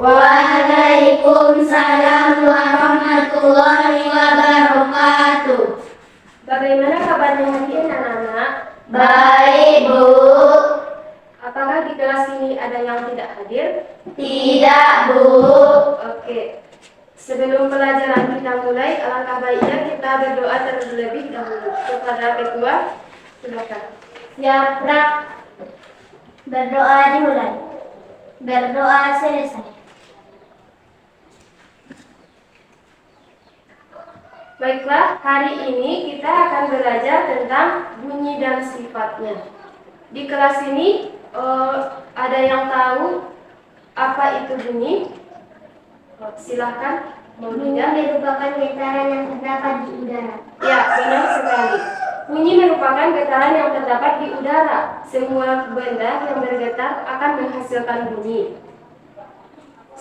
Waalaikumsalam warahmatullahi wabarakatuh. Bagaimana kabarnya hari ini anak-anak? Baik, Bu. Apakah di kelas ini ada yang tidak hadir? Tidak, Bu. Oke. Sebelum pelajaran kita mulai, alangkah baiknya kita berdoa terlebih dahulu. Kepada ketua, silakan. Siap, Prak. Berdoa dimulai. Berdoa selesai. Baiklah, hari ini kita akan belajar tentang bunyi dan sifatnya. Di kelas ini ada yang tahu apa itu bunyi? Silahkan. Bunyi merupakan getaran yang terdapat di udara. Ya, benar sekali. Bunyi merupakan getaran yang terdapat di udara. Semua benda yang bergetar akan menghasilkan bunyi.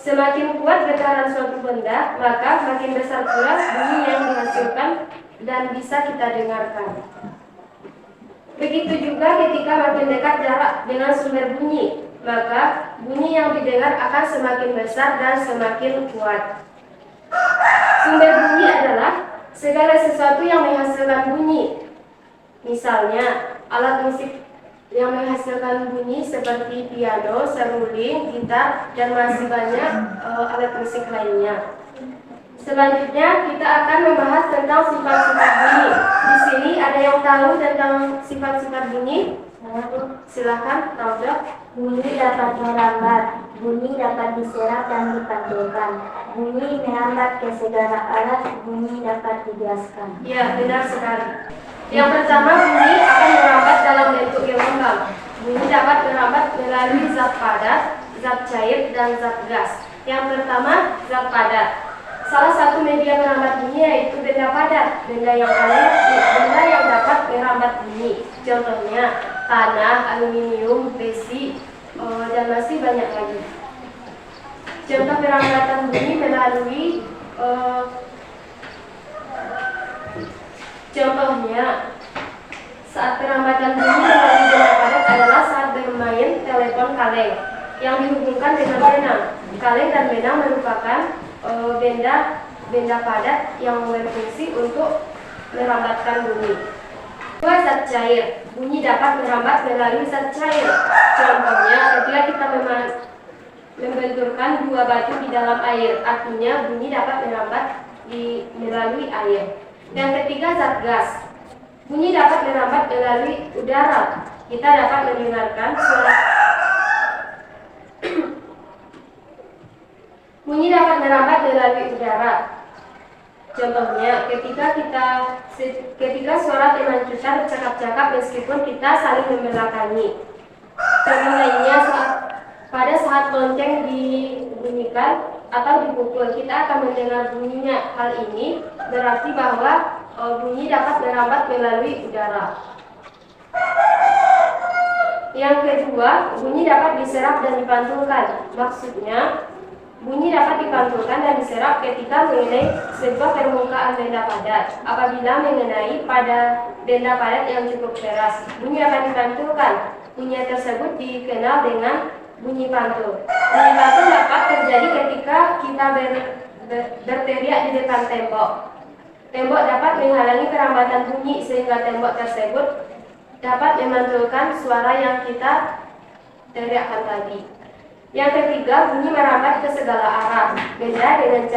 Semakin kuat getaran suatu benda, maka makin besar pula bunyi yang dihasilkan dan bisa kita dengarkan. Begitu juga ketika makin dekat jarak dengan sumber bunyi, maka bunyi yang didengar akan semakin besar dan semakin kuat. Sumber bunyi adalah segala sesuatu yang menghasilkan bunyi. Misalnya, alat musik yang menghasilkan bunyi seperti piano, seruling, gitar, dan masih banyak alat musik lainnya. Selanjutnya kita akan membahas tentang sifat-sifat bunyi. Di sini ada yang tahu tentang sifat-sifat bunyi? Silakan, Taufik. Bunyi dapat merambat, bunyi dapat diserap dan dipantulkan, bunyi merambat ke segala arah, bunyi dapat dibiaskan. Ya, benar sekali. Yang pertama, bunyi akan merambat dalam bentuk gelombang. Bunyi dapat merambat melalui zat padat, zat cair, dan zat gas. Yang pertama, zat padat. Salah satu media merambat bunyi yaitu benda padat, benda yang dapat merambat bunyi. Contohnya tanah, aluminium, besi, dan masih banyak lagi. Contoh perambatan bunyi melalui contohnya saat perambatan bunyi melalui benda padat adalah saat bermain telepon kaleng yang dihubungkan dengan benang. Kaleng dan benang merupakan benda padat yang berfungsi untuk merambatkan bunyi. Dua, zat cair. Bunyi dapat merambat melalui zat cair. Contohnya ketika kita membenturkan dua batu di dalam air, artinya bunyi dapat merambat melalui air. Yang ketiga, zat gas. Bunyi dapat merambat melalui udara. Kita dapat mendengarkan suara bunyi dapat merambat melalui udara. Contohnya ketika suara teman kita bercakap-cakap meskipun kita saling membelakangi. Contoh lainnya pada saat lonceng dibunyikan atau dipukul, kita akan mendengar bunyinya. Hal ini berarti bahwa bunyi dapat merambat melalui udara. Yang kedua, bunyi dapat diserap dan dipantulkan. Maksudnya, bunyi dapat dipantulkan dan diserap ketika mengenai sebuah permukaan benda padat. Apabila mengenai pada benda padat yang cukup keras, bunyi akan dipantulkan. Bunyi tersebut dikenal dengan bunyi pantul. Bunyi pantul dapat terjadi ketika kita berteriak di depan tembok. Tembok dapat menghalangi perambatan bunyi sehingga tembok tersebut dapat memantulkan suara yang kita teriakkan tadi. Yang ketiga, bunyi merambat ke segala arah. Berbeda dengan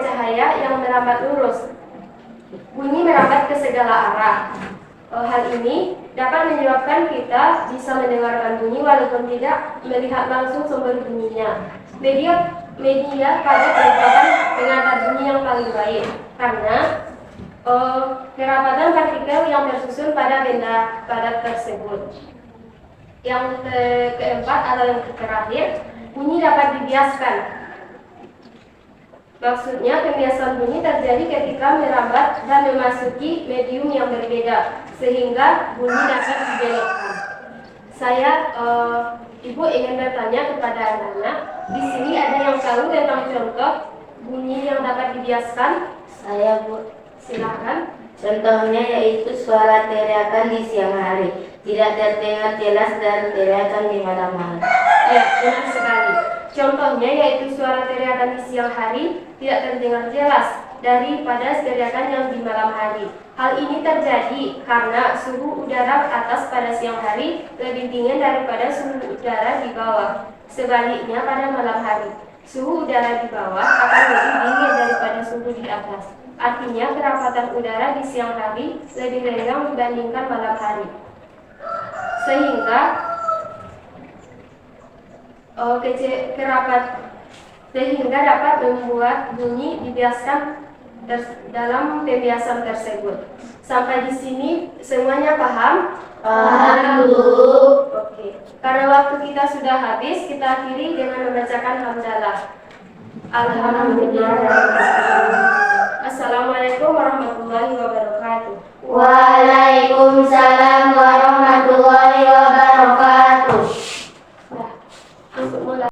cahaya yang merambat lurus. Bunyi merambat ke segala arah. Hal ini dapat menyebabkan kita bisa mendengarkan bunyi walaupun tidak melihat langsung sumber bunyinya. Media padat merupakan pengantar bunyi yang paling baik karena kerapatan partikel yang tersusun pada benda padat tersebut. Yang keempat atau yang terakhir, bunyi dapat dibiaskan. Maksudnya pembiasan bunyi terjadi ketika merambat dan memasuki medium yang berbeda sehingga bunyi dapat dibelokkan. Ibu ingin bertanya kepada anak-anak, di sini ada yang tahu tentang contoh bunyi yang dapat dibiaskan? Saya, Bu. Silakan. Contohnya yaitu suara teriakan di siang hari, tidak terdengar jelas dan teriakan di malam hari. Ya, benar sekali. Contohnya yaitu suara teriakan di siang hari tidak terdengar jelas daripada teriakan yang di malam hari. Hal ini terjadi karena suhu udara atas pada siang hari lebih dingin daripada suhu udara di bawah. Sebaliknya pada malam hari, suhu udara di bawah akan lebih dingin daripada suhu di atas. Artinya kerapatan udara di siang hari lebih rendah dibandingkan malam hari. Sehingga dapat membuat bunyi dibiaskan dalam pembiasan tersebut. Sampai di sini semuanya paham? Paham, Bu. Oke. Karena waktu kita sudah habis, kita akhiri dengan membacakan hamdalah. Alhamdulillah. Assalamualaikum warahmatullahi wabarakatuh.